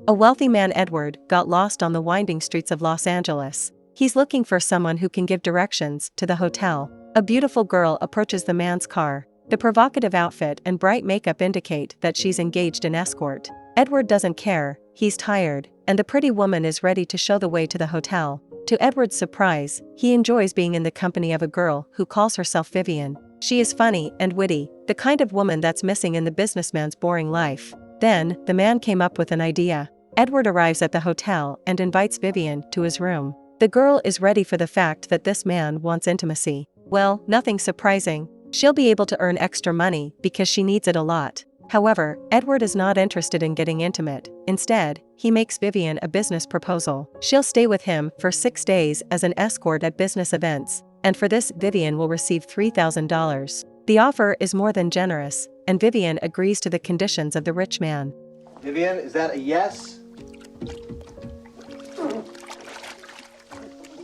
A wealthy man, Edward, got lost on the winding streets of Los Angeles. He's looking for someone who can give directions to the hotel. A beautiful girl approaches the man's car. The provocative outfit and bright makeup indicate that she's engaged in escort. Edward doesn't care, he's tired, and the pretty woman is ready to show the way to the hotel. To Edward's surprise, he enjoys being in the company of a girl who calls herself Vivian. She is funny and witty, the kind of woman that's missing in the businessman's boring life. Then, the man came up with an idea. Edward arrives at the hotel and invites Vivian to his room. The girl is ready for the fact that this man wants intimacy. Well, nothing surprising. She'll be able to earn extra money because she needs it a lot. However, Edward is not interested in getting intimate. Instead, he makes Vivian a business proposal. She'll stay with him for 6 days as an escort at business events, and for this, Vivian will receive $3,000. The offer is more than generous, and Vivian agrees to the conditions of the rich man. Vivian, is that a yes?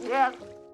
Yeah.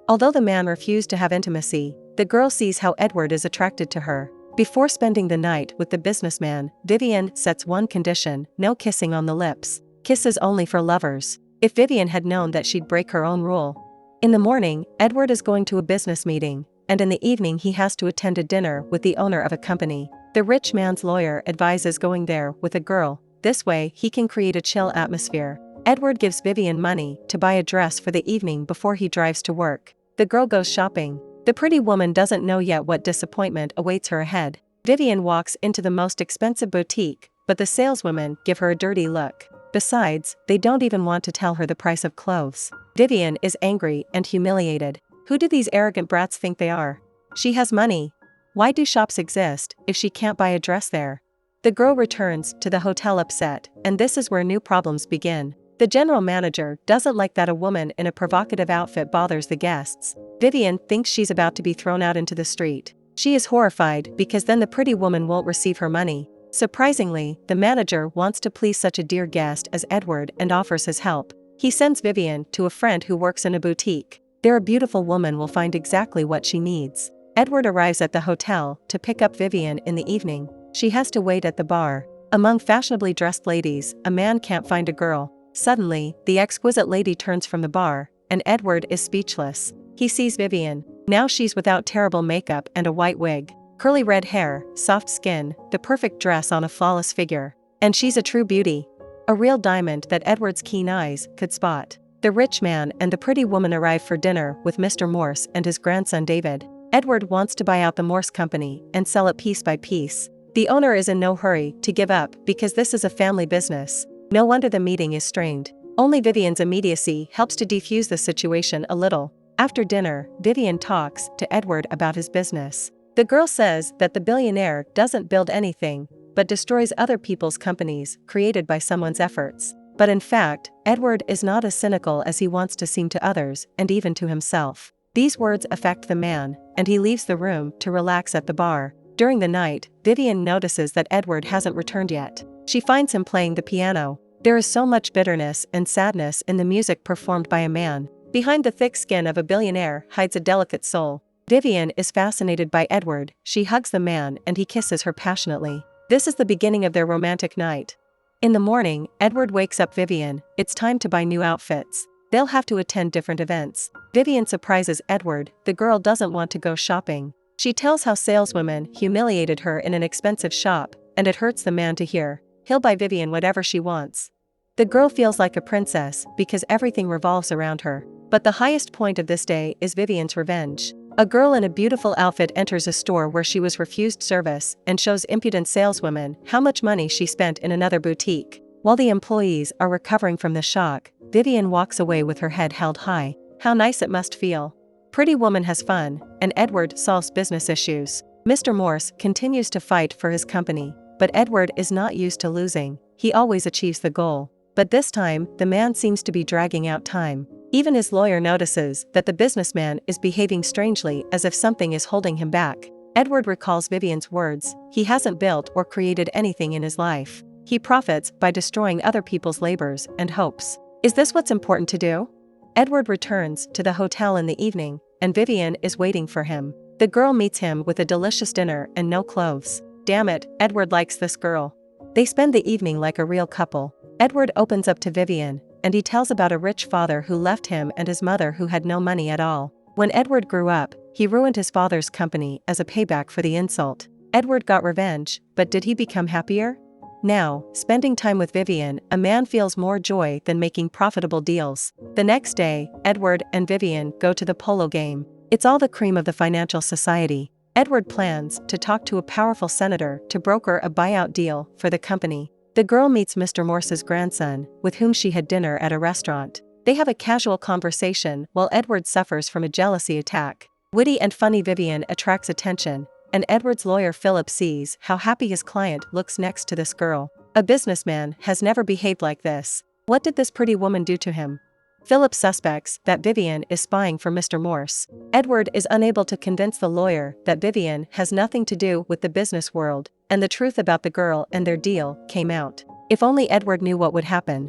Although the man refused to have intimacy, the girl sees how Edward is attracted to her. Before spending the night with the businessman, Vivian sets one condition: no kissing on the lips. Kisses only for lovers. If Vivian had known that, she'd break her own rule. In the morning, Edward is going to a business meeting, and in the evening he has to attend a dinner with the owner of a company. The rich man's lawyer advises going there with a girl. This way, he can create a chill atmosphere. Edward gives Vivian money to buy a dress for the evening before he drives to work. The girl goes shopping. The pretty woman doesn't know yet what disappointment awaits her ahead. Vivian walks into the most expensive boutique, but the saleswomen give her a dirty look. Besides, they don't even want to tell her the price of clothes. Vivian is angry and humiliated. Who do these arrogant brats think they are? She has money. Why do shops exist if she can't buy a dress there? The girl returns to the hotel upset, and this is where new problems begin. The general manager doesn't like that a woman in a provocative outfit bothers the guests. Vivian thinks she's about to be thrown out into the street. She is horrified because then the pretty woman won't receive her money. Surprisingly, the manager wants to please such a dear guest as Edward and offers his help. He sends Vivian to a friend who works in a boutique. There a beautiful woman will find exactly what she needs. Edward arrives at the hotel to pick up Vivian in the evening. She has to wait at the bar. Among fashionably dressed ladies, a man can't find a girl. Suddenly, the exquisite lady turns from the bar, and Edward is speechless. He sees Vivian. Now she's without terrible makeup and a white wig. Curly red hair, soft skin, the perfect dress on a flawless figure. And she's a true beauty. A real diamond that Edward's keen eyes could spot. The rich man and the pretty woman arrive for dinner with Mr. Morse and his grandson David. Edward wants to buy out the Morse company and sell it piece by piece. The owner is in no hurry to give up because this is a family business. No wonder the meeting is strained. Only Vivian's immediacy helps to defuse the situation a little. After dinner, Vivian talks to Edward about his business. The girl says that the billionaire doesn't build anything, but destroys other people's companies created by someone's efforts. But in fact, Edward is not as cynical as he wants to seem to others and even to himself. These words affect the man, and he leaves the room to relax at the bar. During the night, Vivian notices that Edward hasn't returned yet. She finds him playing the piano. There is so much bitterness and sadness in the music performed by a man. Behind the thick skin of a billionaire hides a delicate soul. Vivian is fascinated by Edward. She hugs the man and he kisses her passionately. This is the beginning of their romantic night. In the morning, Edward wakes up Vivian. It's time to buy new outfits. They'll have to attend different events. Vivian surprises Edward. The girl doesn't want to go shopping. She tells how saleswomen humiliated her in an expensive shop, and it hurts the man to hear. He'll buy Vivian whatever she wants. The girl feels like a princess because everything revolves around her. But the highest point of this day is Vivian's revenge. A girl in a beautiful outfit enters a store where she was refused service and shows impudent saleswomen how much money she spent in another boutique. While the employees are recovering from the shock, Vivian walks away with her head held high. How nice it must feel. Pretty woman has fun, and Edward solves business issues. Mr. Morse continues to fight for his company, but Edward is not used to losing. He always achieves the goal. But this time, the man seems to be dragging out time. Even his lawyer notices that the businessman is behaving strangely as if something is holding him back. Edward recalls Vivian's words. He hasn't built or created anything in his life. He profits by destroying other people's labors and hopes. Is this what's important to do? Edward returns to the hotel in the evening, and Vivian is waiting for him. The girl meets him with a delicious dinner and no clothes. Damn it, Edward likes this girl. They spend the evening like a real couple. Edward opens up to Vivian, and he tells about a rich father who left him and his mother who had no money at all. When Edward grew up, he ruined his father's company as a payback for the insult. Edward got revenge, but did he become happier? Now, spending time with Vivian, a man feels more joy than making profitable deals. The next day, Edward and Vivian go to the polo game. It's all the cream of the financial society. Edward plans to talk to a powerful senator to broker a buyout deal for the company. The girl meets Mr. Morse's grandson, with whom she had dinner at a restaurant. They have a casual conversation while Edward suffers from a jealousy attack. Witty and funny Vivian attracts attention, and Edward's lawyer Philip sees how happy his client looks next to this girl. A businessman has never behaved like this. What did this pretty woman do to him? Philip suspects that Vivian is spying for Mr. Morse. Edward is unable to convince the lawyer that Vivian has nothing to do with the business world, and the truth about the girl and their deal came out. If only Edward knew what would happen.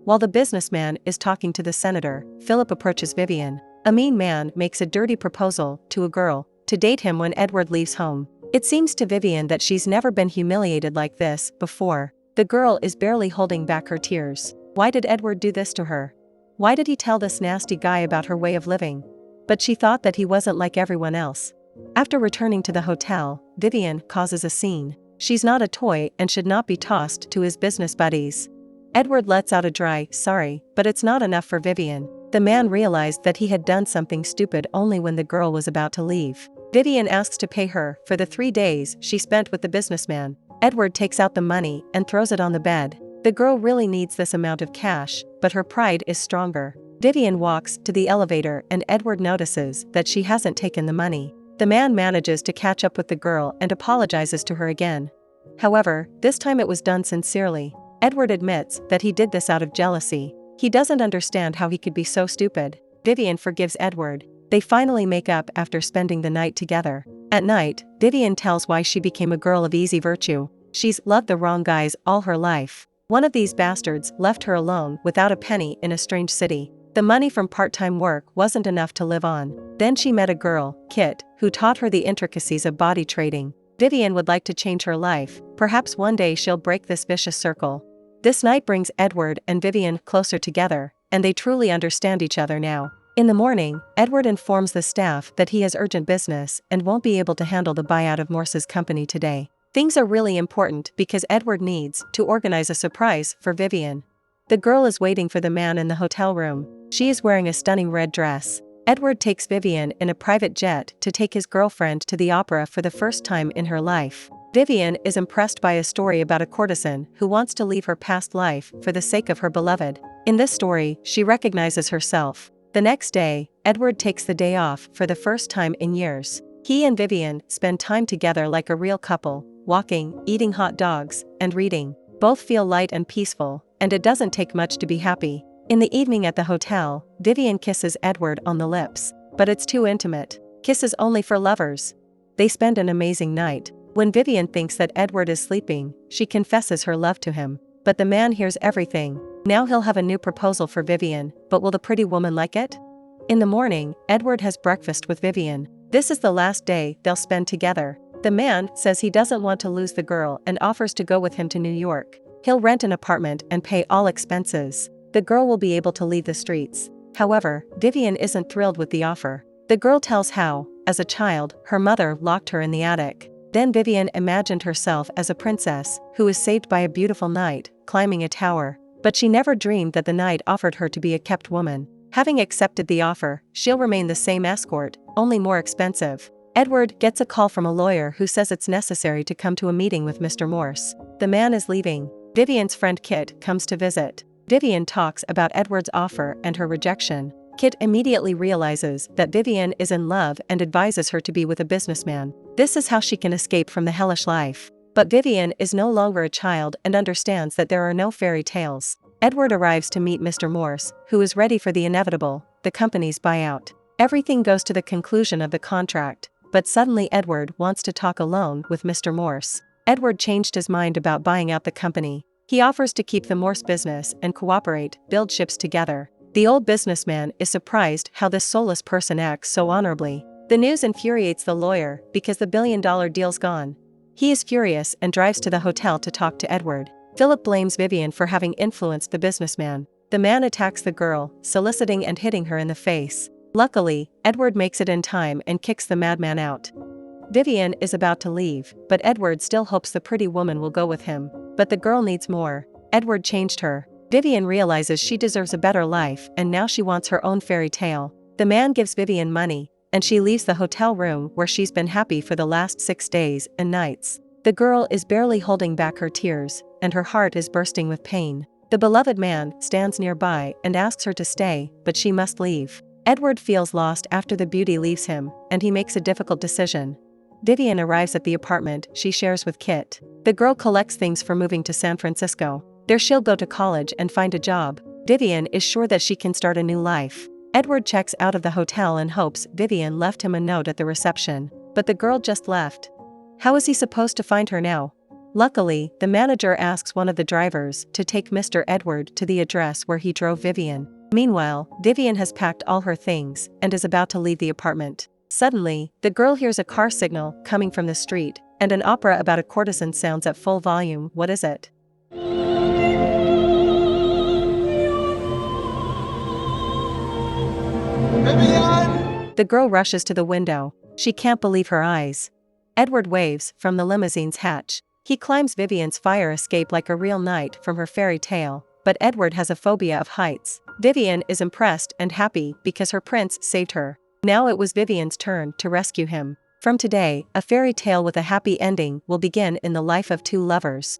While the businessman is talking to the senator, Philip approaches Vivian. A mean man makes a dirty proposal to a girl to date him when Edward leaves home. It seems to Vivian that she's never been humiliated like this before. The girl is barely holding back her tears. Why did Edward do this to her? Why did he tell this nasty guy about her way of living? But she thought that he wasn't like everyone else. After returning to the hotel, Vivian causes a scene. She's not a toy and should not be tossed to his business buddies. Edward lets out a dry, sorry, but it's not enough for Vivian. The man realized that he had done something stupid only when the girl was about to leave. Vivian asks to pay her for the 3 days she spent with the businessman. Edward takes out the money and throws it on the bed. The girl really needs this amount of cash, but her pride is stronger. Vivian walks to the elevator and Edward notices that she hasn't taken the money. The man manages to catch up with the girl and apologizes to her again. However, this time it was done sincerely. Edward admits that he did this out of jealousy. He doesn't understand how he could be so stupid. Vivian forgives Edward. They finally make up after spending the night together. At night, Vivian tells why she became a girl of easy virtue. She's loved the wrong guys all her life. One of these bastards left her alone without a penny in a strange city. The money from part-time work wasn't enough to live on. Then she met a girl, Kit, who taught her the intricacies of body trading. Vivian would like to change her life. Perhaps one day she'll break this vicious circle. This night brings Edward and Vivian closer together, and they truly understand each other now. In the morning, Edward informs the staff that he has urgent business and won't be able to handle the buyout of Morse's company today. Things are really important because Edward needs to organize a surprise for Vivian. The girl is waiting for the man in the hotel room. She is wearing a stunning red dress. Edward takes Vivian in a private jet to take his girlfriend to the opera for the first time in her life. Vivian is impressed by a story about a courtesan who wants to leave her past life for the sake of her beloved. In this story, she recognizes herself. The next day, Edward takes the day off for the first time in years. He and Vivian spend time together like a real couple, walking, eating hot dogs, and reading. Both feel light and peaceful, and it doesn't take much to be happy. In the evening at the hotel, Vivian kisses Edward on the lips. But it's too intimate. Kisses only for lovers. They spend an amazing night. When Vivian thinks that Edward is sleeping, she confesses her love to him. But the man hears everything. Now he'll have a new proposal for Vivian, but will the pretty woman like it? In the morning, Edward has breakfast with Vivian. This is the last day they'll spend together. The man says he doesn't want to lose the girl and offers to go with him to New York. He'll rent an apartment and pay all expenses. The girl will be able to leave the streets. However, Vivian isn't thrilled with the offer. The girl tells how, as a child, her mother locked her in the attic. Then Vivian imagined herself as a princess who is saved by a beautiful knight, climbing a tower. But she never dreamed that the knight offered her to be a kept woman. Having accepted the offer, she'll remain the same escort, only more expensive. Edward gets a call from a lawyer who says it's necessary to come to a meeting with Mr. Morse. The man is leaving. Vivian's friend Kit comes to visit. Vivian talks about Edward's offer and her rejection. Kit immediately realizes that Vivian is in love and advises her to be with a businessman. This is how she can escape from the hellish life. But Vivian is no longer a child and understands that there are no fairy tales. Edward arrives to meet Mr. Morse, who is ready for the inevitable, the company's buyout. Everything goes to the conclusion of the contract, but suddenly Edward wants to talk alone with Mr. Morse. Edward changed his mind about buying out the company. He offers to keep the Morse business and cooperate, build ships together. The old businessman is surprised how this soulless person acts so honorably. The news infuriates the lawyer because the billion-dollar deal's gone. He is furious and drives to the hotel to talk to Edward. Philip blames Vivian for having influenced the businessman. The man attacks the girl, soliciting and hitting her in the face. Luckily, Edward makes it in time and kicks the madman out. Vivian is about to leave, but Edward still hopes the pretty woman will go with him. But the girl needs more. Edward changed her. Vivian realizes she deserves a better life and now she wants her own fairy tale. The man gives Vivian money, and she leaves the hotel room where she's been happy for the last 6 days and nights. The girl is barely holding back her tears, and her heart is bursting with pain. The beloved man stands nearby and asks her to stay, but she must leave. Edward feels lost after the beauty leaves him, and he makes a difficult decision. Vivian arrives at the apartment she shares with Kit. The girl collects things for moving to San Francisco. There she'll go to college and find a job. Vivian is sure that she can start a new life. Edward checks out of the hotel and hopes Vivian left him a note at the reception, but the girl just left. How is he supposed to find her now? Luckily, the manager asks one of the drivers to take Mr. Edward to the address where he drove Vivian. Meanwhile, Vivian has packed all her things and is about to leave the apartment. Suddenly, the girl hears a car signal coming from the street, and an opera about a courtesan sounds at full volume. What is it? Vivian! The girl rushes to the window. She can't believe her eyes. Edward waves from the limousine's hatch. He climbs Vivian's fire escape like a real knight from her fairy tale, but Edward has a phobia of heights. Vivian is impressed and happy because her prince saved her. Now it was Vivian's turn to rescue him. From today, a fairy tale with a happy ending will begin in the life of two lovers.